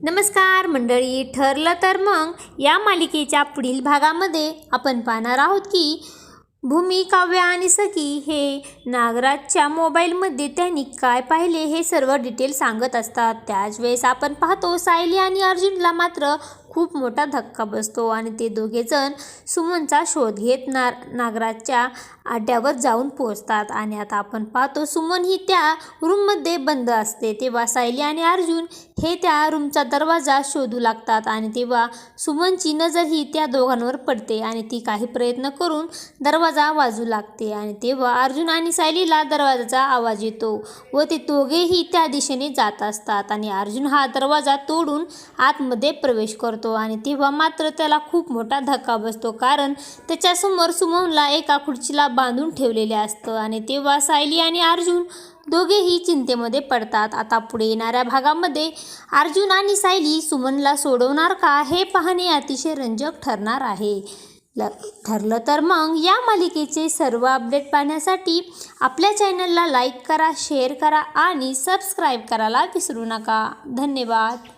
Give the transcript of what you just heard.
नमस्कार मंडळी, ठरलं तर मग या मालिकेच्या पुढील भागामध्ये आपण पाहणार आहोत की भूमी, काव्य आणि सखी हे नागराजच्या मोबाईलमध्ये त्यांनी काय पाहिले हे सर्व डिटेल सांगत असतात। त्याच वेळेस आपण पाहतो सायली आणि अर्जुनला मात्र खूप मोठा धक्का बसतो आणि ते दोघेजण सुमनचा शोध घेत नागराजच्या अड्ड्यावर जाऊन पोहोचतात। आणि आता आपण पाहतो सुमन ही त्या रूममध्ये बंद असते। तेव्हा सायली आणि अर्जुन हे त्या रूमचा दरवाजा शोधू लागतात आणि तेव्हा सुमनची नजर ही त्या दोघांवर पडते आणि ती काही प्रयत्न करून दरवाजा वाजू लागते। आणि तेव्हा अर्जुन आणि सायलीला दरवाजाचा आवाज येतो व ते दोघेही त्या दिशेने जात असतात आणि अर्जुन हा दरवाजा तोडून आतमध्ये प्रवेश करतो आणि तेव्हा मात्र त्याला खूप मोठा धक्का बसतो, कारण त्याच्यासमोर सुमनला एका खुर्चीला बांधून ठेवलेले असतं। आणि तेव्हा सायली आणि अर्जुन दोघेही चिंतेमध्ये पडतात। आता पुढे येणाऱ्या भागामध्ये अर्जुन आणि सायली सुमनला सोडवणार का हे पाहणे अतिशय रंजक ठरणार आहे। ठरलं तर मग या मालिकेचे सर्व अपडेट पाहण्यासाठी आपल्या चॅनलला लाईक करा, शेअर करा आणि सबस्क्राईब करायला विसरू नका। धन्यवाद।